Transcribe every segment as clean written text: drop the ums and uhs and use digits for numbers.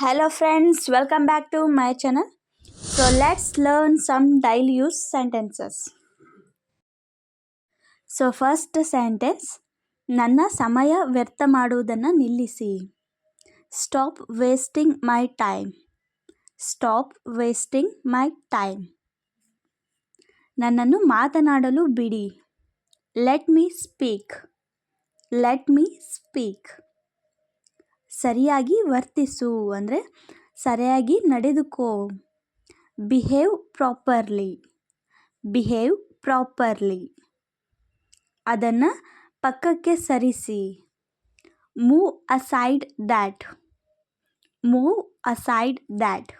Hello friends, welcome back to my channel. So let's learn some daily use sentences. So first sentence, ನನ್ನ ಸಮಯ ವ್ಯರ್ಥ ಮಾಡುವುದನ್ನು ನಿಲ್ಲಿಸಿ. Stop wasting my time. Stop wasting my time. ನನ್ನನ್ನು ಮಾತನಾಡಲು ಬಿಡಿ. Let me speak. Let me speak. ಸರಿಯಾಗಿ ವರ್ತಿಸು ಅಂದರೆ ಸರಿಯಾಗಿ ನಡೆದುಕೋ. Behave properly. Behave properly. ಅದನ್ನು ಪಕ್ಕಕ್ಕೆ ಸರಿಸಿ. Move aside that. Move aside that.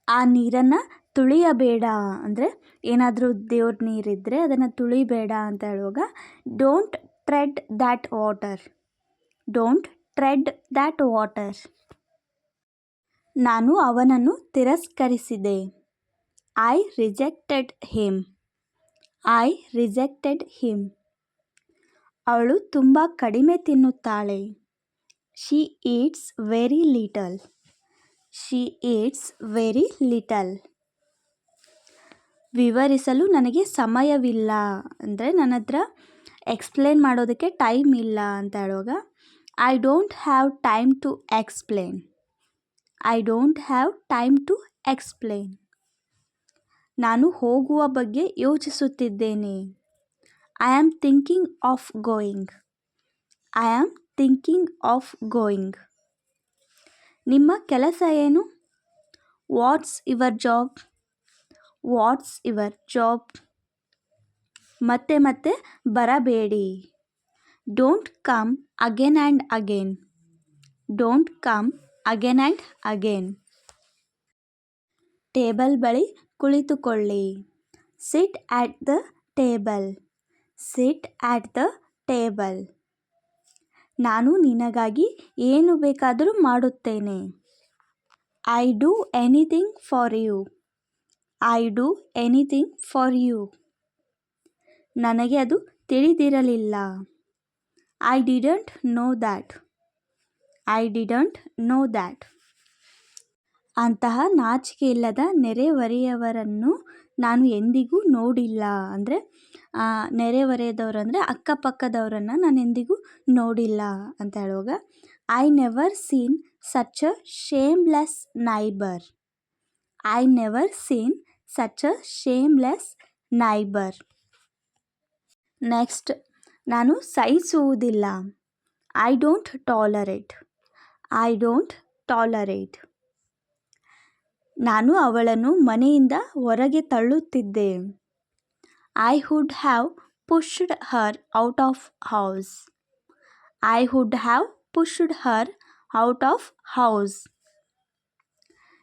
ಆ ನೀರನ್ನು ತುಳಿಯಬೇಡ ಅಂದರೆ ಏನಾದರೂ ದೇವ್ರ ನೀರಿದ್ದರೆ ಅದನ್ನು ತುಳಿಬೇಡ ಅಂತ ಹೇಳುವಾಗ don't tread that water. Don't tread that water. ನಾನು ಅವನನ್ನು ತಿರಸ್ಕರಿಸಿದೆ. I rejected him. I rejected him. ಅವಳು ತುಂಬ ಕಡಿಮೆ ತಿನ್ನುತ್ತಾಳೆ. She eats very little. She eats very little. ವಿವರಿಸಲು ನನಗೆ ಸಮಯವಿಲ್ಲ ಅಂದರೆ ನನ್ನ ಹತ್ರ ಎಕ್ಸ್ಪ್ಲೇನ್ ಮಾಡೋದಕ್ಕೆ ಟೈಮ್ ಇಲ್ಲ ಅಂತ ಹೇಳುವಾಗ I don't have time to explain. I don't have time to explain. ನಾನು ಹೋಗುವ ಬಗ್ಗೆ ಯೋಚಿಸುತ್ತಿದ್ದೇನೆ. I am thinking of going. I am thinking of going. ನಿಮ್ಮ ಕೆಲಸ ಏನು? What's your job? What's your job? ಮತ್ತೆ ಮತ್ತೆ ಬರಬೇಡಿ. Don't come again and again. Don't come again and again. Table ಬಳಿ ಕುಳಿತುಕೊಳ್ಳಿ. Sit at the table. Sit at the table. ನಾನು ನಿನಗಾಗಿ ಏನು ಬೇಕಾದರೂ ಮಾಡುತ್ತೇನೆ. I do anything for you. I do anything for you. ನನಗೆ ಅದು ತಿಳಿದಿರಲಿಲ್ಲ. I didn't know that. I didn't know that. ಅಂತಹ ನಾಚಿಕೆ ಇಲ್ಲದ ನೆರೆಹೊರೆಯವರನ್ನು ನಾನು ಎಂದಿಗೂ ನೋಡಿಲ್ಲ ಅಂದರೆ ನೆರೆಹೊರೆಯದವರು ಅಂದರೆ ಅಕ್ಕಪಕ್ಕದವರನ್ನು ನಾನು ಎಂದಿಗೂ ನೋಡಿಲ್ಲ ಅಂತ ಹೇಳುವಾಗ I never seen such a shameless neighbour. I never seen such a shameless neighbour. Next, ನಾನು ಸಹಿಸುವುದಿಲ್ಲ. I don't tolerate. I don't tolerate. ನಾನು ಅವಳನ್ನು ಮನೆಯಿಂದ ಹೊರಗೆ ತಳ್ಳುತ್ತಿದ್ದೆ. I would have pushed her out of house. I would have pushed her out of house.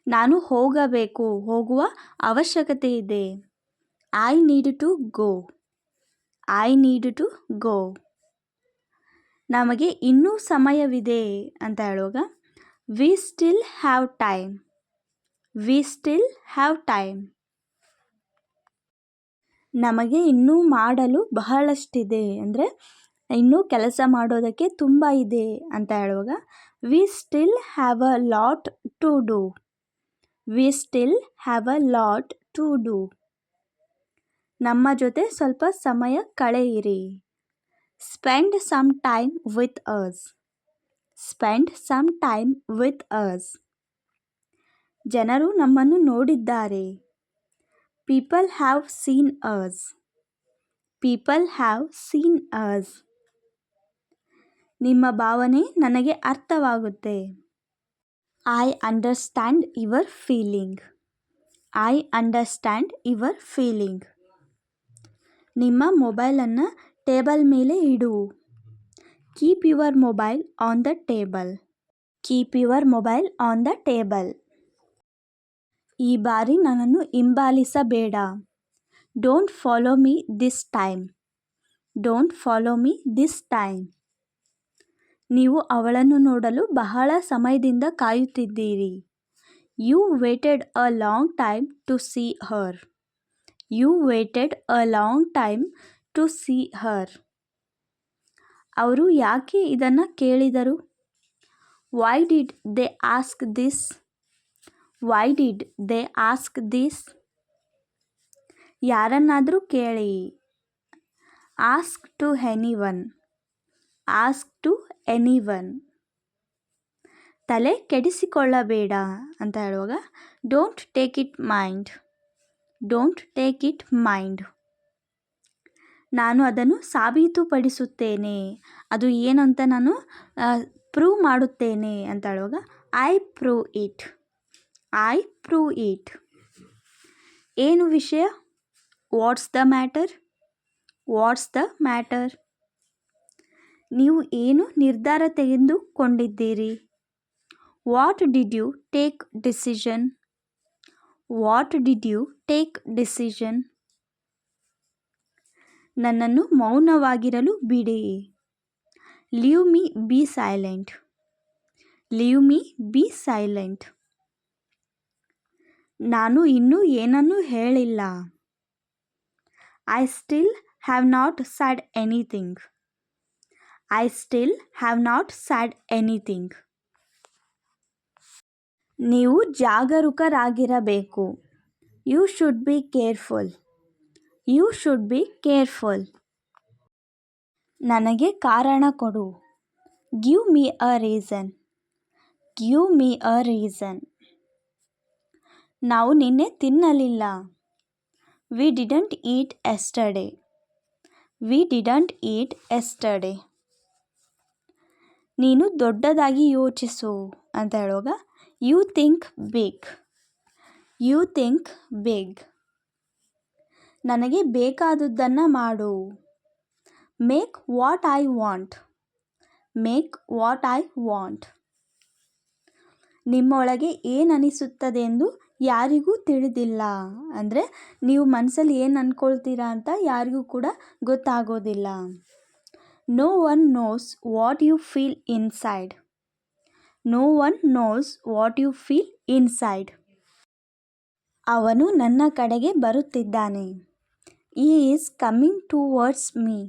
ನಾನು ಹೋಗುವ ಅವಶ್ಯಕತೆ ಇದೆ. I need to go. I need to go. ನಮಗೆ ಇನ್ನೂ ಸಮಯವಿದೆ ಅಂತ ಹೇಳುವಾಗ we still have time. V still have time. ನಮಗೆ ಇನ್ನೂ ಮಾಡಲು ಬಹಳಷ್ಟಿದೆ ಅಂದರೆ ಇನ್ನೂ ಕೆಲಸ ಮಾಡೋದಕ್ಕೆ ತುಂಬ ಇದೆ ಅಂತ ಹೇಳುವಾಗ we still have a lot to do. We still have a lot to do. ನಮ್ಮ ಜೊತೆ ಸ್ವಲ್ಪ ಸಮಯ ಕಳೆಯಿರಿ. Spend some time with us. Spend some time with us. ಜನರು ನಮ್ಮನ್ನು ನೋಡಿದ್ದಾರೆ. People have seen us. People have seen us. ನಿಮ್ಮ ಭಾವನೆ ನನಗೆ ಅರ್ಥವಾಗುತ್ತೆ. I understand your feeling. I understand your feeling. ನಿಮ್ಮ ಮೊಬೈಲನ್ನು ಟೇಬಲ್ ಮೇಲೆ ಇಡು. Keep your mobile on the table. Keep your mobile on the table. ಈ ಬಾರಿ ನನ್ನನ್ನು ಹಿಂಬಾಲಿಸಬೇಡ. Don't follow me this time. Don't follow me this time. ನೀವು ಅವಳನ್ನು ನೋಡಲು ಬಹಳ ಸಮಯದಿಂದ ಕಾಯುತ್ತಿದ್ದೀರಿ. You waited a long time to see her. You waited a long time to see her. ಅವರು ಯಾಕೆ ಇದನ್ನು ಕೇಳಿದರು? Why did they ask this? Why did they ask this? ಯಾರನ್ನಾದರೂ ಕೇಳಿ. Ask to anyone. Ask to anyone. ತಲೆ ಕೆಡಿಸಿಕೊಳ್ಳಬೇಡ ಅಂತ ಹೇಳುವಾಗ don't take it mind. Don't take it mind. ನಾನು ಅದನ್ನು ಸಾಬೀತುಪಡಿಸುತ್ತೇನೆ. ಅದು ಏನು ಅಂತ ನಾನು ಪ್ರೂವ್ ಮಾಡುತ್ತೇನೆ ಅಂತ ಹೇಳುವಾಗ I prove it. I prove it. ಏನು ವಿಷಯ? What's the matter? What's the matter? ನೀವು ಏನು ನಿರ್ಧಾರ ತೆಗೆದುಕೊಂಡಿದ್ದೀರಿ? What did you take decision? What did you take decision? ನನ್ನನ್ನು ಮೌನವಾಗಿರಲು ಬಿಡಿ. Leave me be silent. Leave me be silent. ನಾನು ಇನ್ನೂ ಏನನ್ನೂ ಹೇಳಿಲ್ಲ. I still have not said anything. I still have not said anything. ನೀವು ಜಾಗರೂಕರಾಗಿರಬೇಕು. You should be careful. You should be careful. ನನಗೆ ಕಾರಣ ಕೊಡು. Give me a reason. Give me a reason. ನಾವು ನಿನ್ನೆ ತಿನ್ನಲಿಲ್ಲ. We didn't eat yesterday. We didn't eat yesterday. ನೀನು ದೊಡ್ಡದಾಗಿ ಯೋಚಿಸು ಅಂತ ಹೇಳುವಾಗ you think big. You think big. ನನಗೆ ಬೇಕಾದುದನ್ನು ಮಾಡು. Make what I want. Make what I want. ನಿಮ್ಮೊಳಗೆ ಏನನಿಸುತ್ತದೆ ಎಂದು ಯಾರಿಗೂ ತಿಳಿದಿಲ್ಲ. ಅಂದರೆ ನೀವು ಮನಸ್ಸಲ್ಲಿ ಏನು ಅಂದ್ಕೊಳ್ತೀರಾ ಅಂತ ಯಾರಿಗೂ ಕೂಡ ಗೊತ್ತಾಗೋದಿಲ್ಲ. No one knows what you feel inside. No one knows what you feel inside. ಅವನು ನನ್ನ ಕಡೆಗೆ ಬರುತ್ತಿದ್ದಾನೆ. He is coming towards me.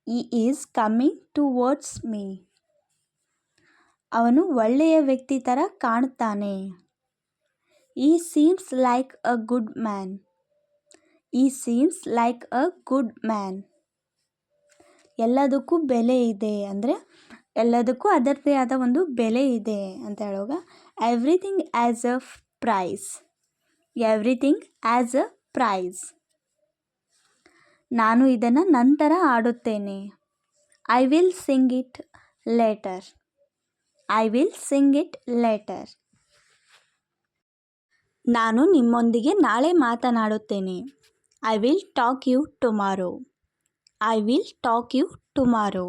He is coming towards me. ಅವನು ಒಳ್ಳೆಯ ವ್ಯಕ್ತಿ ಥರ ಕಾಣುತ್ತಾನೆ. He seems like a good man. He seems like a good man. ಎಲ್ಲದಕ್ಕೂ ಬೆಲೆ ಇದೆ ಅಂದರೆ ಎಲ್ಲದಕ್ಕೂ ಅದರದೇ ಆದ ಒಂದು ಬೆಲೆ ಇದೆ ಅಂತ ಹೇಳುವಾಗ everything as a price. Everything as a price. ನಾನು ಇದನ್ನು ನಂತರ ಆಡುತ್ತೇನೆ. I will sing it later. I will sing it later. ನಾನು ನಿಮ್ಮೊಂದಿಗೆ ನಾಳೆ ಮಾತನಾಡುತ್ತೇನೆ. I will talk you tomorrow. I will talk you tomorrow.